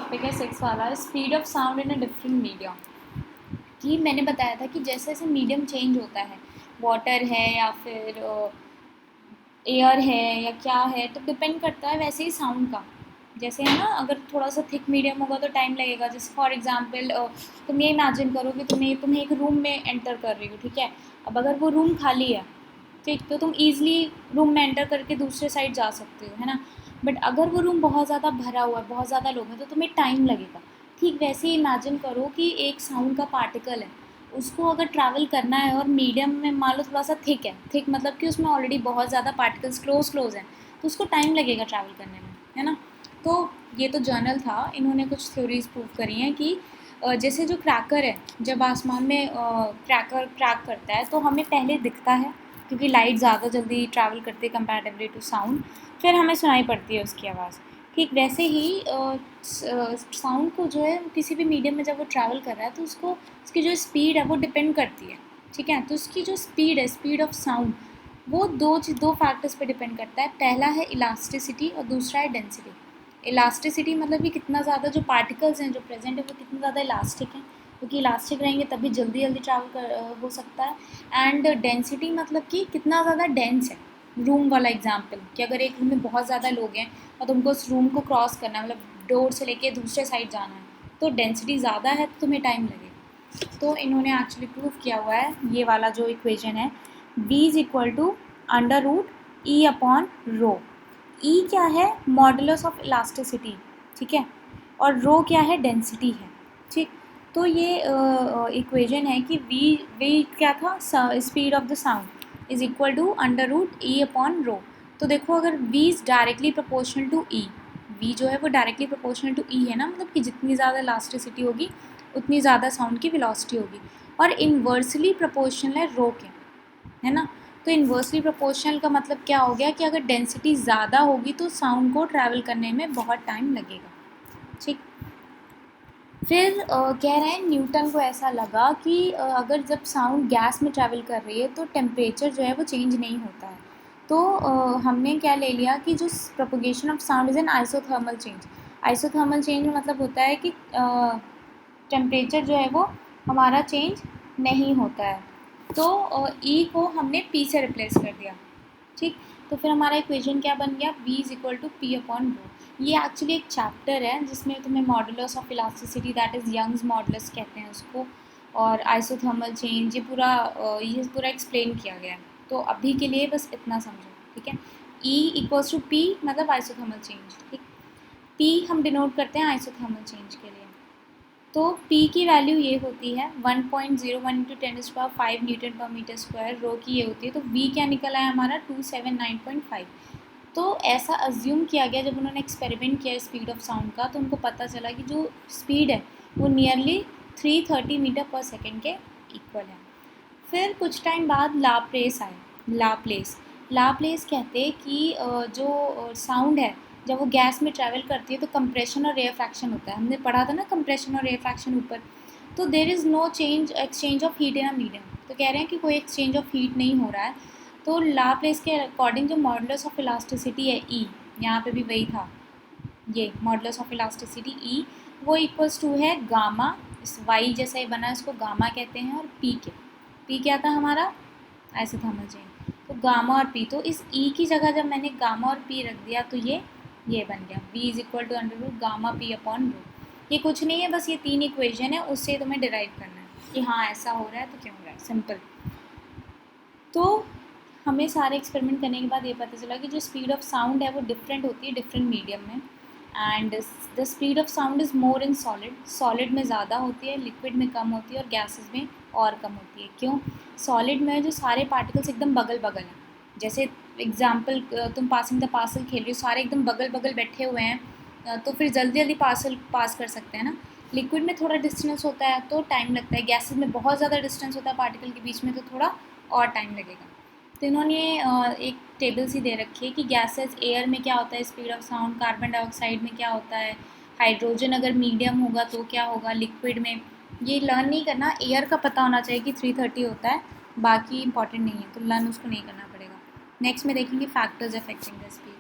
Topic है 6 वाला, speed of sound in a different media. कि मैंने बताया था कि जैसे जैसे मीडियम चेंज होता है, वाटर है या फिर एयर है या क्या है, तो डिपेंड करता है वैसे ही साउंड का। जैसे है ना, अगर थोड़ा सा थिक मीडियम होगा तो टाइम लगेगा। जैसे फॉर एग्जांपल तुम ये इमेजिन करो कि तुम्हें एक रूम में एंटर कर रही हो, ठीक है। अब अगर वो रूम खाली है, ठीक, तो तुम ईज़िली रूम में एंटर करके दूसरे साइड जा सकते हो, है ना। बट अगर वो रूम बहुत ज़्यादा भरा हुआ है, बहुत ज़्यादा लोग हैं, तो तुम्हें टाइम लगेगा। ठीक वैसे ही इमेजिन करो कि एक साउंड का पार्टिकल है, उसको अगर ट्रैवल करना है और मीडियम में मान लो थोड़ा सा थिक है, थिक मतलब कि उसमें ऑलरेडी बहुत ज़्यादा पार्टिकल्स क्लोज हैं, तो उसको टाइम लगेगा ट्रैवल करने में, है ना। तो ये तो जर्नल था, इन्होंने कुछ थ्योरीज प्रूव करी हैं कि जैसे जो क्रैकर है, जब आसमान में क्रैकर क्रैक करता है तो हमें पहले दिखता है, क्योंकि लाइट ज़्यादा जल्दी ट्रैवल करती है कंपैरेटिवली टू साउंड, फिर हमें सुनाई पड़ती है उसकी आवाज़। ठीक वैसे ही साउंड को जो है किसी भी मीडियम में जब वो ट्रैवल कर रहा है तो उसको उसकी जो स्पीड है वो डिपेंड करती है, ठीक है। तो उसकी जो स्पीड है, स्पीड ऑफ साउंड, वो दो फैक्टर्स पे डिपेंड करता है। पहला है इलास्टिसिटी और दूसरा है डेंसिटी। इलास्टिसिटी मतलब कि कितना ज़्यादा जो पार्टिकल्स हैं जो प्रेजेंट है वो कितना ज़्यादा इलास्टिक हैं, क्योंकि इलास्टिक रहेंगे तभी जल्दी जल्दी ट्रैवल हो सकता है। एंड डेंसिटी मतलब कि कितना ज़्यादा डेंस है। रूम वाला एग्जांपल, कि अगर एक रूम में बहुत ज़्यादा लोग हैं और तुमको उस रूम को क्रॉस करना है, मतलब डोर से लेके दूसरे साइड जाना है, तो डेंसिटी ज़्यादा है तो तुम्हें टाइम लगेगा। तो इन्होंने एक्चुअली प्रूव किया हुआ है ये वाला जो इक्वेशन है, v is equal to under root E upon rho. E क्या है? मॉडुलस ऑफ इलास्टिसिटी, ठीक है, और रो क्या है? डेंसिटी है, ठीक। तो ये इक्वेशन है कि वी क्या था? Speed of the sound is equal to under root E upon rho. तो देखो, अगर v is directly proportional to E, v जो है वो डायरेक्टली प्रोपोर्शनल टू ई है ना, मतलब कि जितनी ज़्यादा इलास्टिसिटी होगी उतनी ज़्यादा साउंड की वेलोसिटी होगी, और इन्वर्सली प्रोपोर्शनल है रो के, है ना। तो इन्वर्सली प्रोपोर्शनल का मतलब क्या हो गया कि अगर डेंसिटी ज़्यादा होगी तो साउंड को ट्रैवल करने में बहुत टाइम लगेगा, ठीक। फिर कह रहे हैं न्यूटन को ऐसा लगा कि अगर जब साउंड गैस में ट्रैवल कर रही है तो टेम्परेचर जो है वो चेंज नहीं होता है। तो हमने क्या ले लिया कि जो propagation of sound is an isothermal change. Isothermal change में मतलब होता है कि टेम्परेचर जो है वो हमारा चेंज नहीं होता है। तो ई को हमने पी से रिप्लेस कर दिया, ठीक। तो फिर हमारा इक्वेशन क्या बन गया? v is equal to P upon rho. ये एक्चुअली एक चैप्टर है जिसमें तुम्हें modulus of elasticity, that is Young's modulus कहते हैं उसको, और आइसोथर्मल चेंज, ये पूरा एक्सप्लेन किया गया है। तो अभी के लिए बस इतना समझो, ठीक है। E इक्वल्स टू पी मतलब आइसोथर्मल चेंज, ठीक। P हम डिनोट करते हैं आइसोथर्मल चेंज के लिए। तो P की वैल्यू ये होती है 1.01 इंटू 10⁵ न्यूटन पर मीटर स्क्वायर। रो की ये होती है, तो V क्या निकल आया हमारा? 279.5। तो ऐसा अज्यूम किया गया जब उन्होंने एक्सपेरिमेंट किया स्पीड ऑफ साउंड का, तो उनको पता चला कि जो स्पीड है वो नियरली 330 मीटर पर सेकेंड के इक्वल है। फिर कुछ टाइम बाद लाप्लेस आए। लाप्लेस कहते हैं कि जो साउंड है जब वो गैस में ट्रैवल करती है तो कंप्रेशन और रेयरफैक्शन होता है। हमने पढ़ा था ना कंप्रेशन और रेयरफैक्शन ऊपर। तो there is no exchange of heat in a medium. तो कह रहे हैं कि कोई एक्सचेंज ऑफ हीट नहीं हो रहा है। तो लाप्लेस के अकॉर्डिंग जो मॉडुलस ऑफ इलास्टिसिटी है ई, यहाँ पे भी वही था, ये मॉडुलस ऑफ इलास्टिसिटी ई, वो इक्वल्स टू है गामा, इस वाई जैसा ही बना है, इसको गामा कहते हैं। और पी क्या था हमारा? Isothermal change. तो गामा और पी, तो इस ई की जगह जब मैंने गामा और पी रख दिया तो ये बन गया v is equal to under root gamma P upon rho. ये कुछ नहीं है, बस ये 3 इक्वेशन है, उससे तुम्हें डिराइव करना है कि हाँ ऐसा हो रहा है तो क्यों हो रहा है, सिंपल। तो हमें सारे एक्सपेरिमेंट करने के बाद ये पता चला कि जो स्पीड ऑफ साउंड है वो डिफरेंट होती है डिफरेंट मीडियम में। And the speed of sound is more in solid में ज़्यादा होती है, लिक्विड में कम होती है और गैसेस में और कम होती है। क्यों? सॉलिड में जो सारे पार्टिकल्स एकदम बगल बगल हैं, जैसे एग्जाम्पल तुम पासिंग द पार्सल खेल रही हो, सारे एकदम बगल बगल बैठे हुए हैं, तो फिर जल्दी जल्दी पार्सल पास कर सकते हैं ना। लिक्विड में थोड़ा डिस्टेंस होता है तो टाइम लगता है, गैसेस में बहुत ज़्यादा डिस्टेंस होता है पार्टिकल के बीच में, तो थोड़ा और टाइम लगेगा। तो इन्होंने एक टेबल सी दे रखी है कि गैसेस, एयर में क्या होता है speed of sound, carbon dioxide में क्या होता है, हाइड्रोजन अगर मीडियम होगा तो क्या होगा, लिक्विड में। ये लर्न नहीं करना, एयर का पता होना चाहिए कि 330 होता है, बाकी इंपॉर्टेंट नहीं है, तो लर्न उसको नहीं करना पड़ेगा। नेक्स्ट में देखेंगे फैक्टर्स अफेक्टिंग द स्पीड।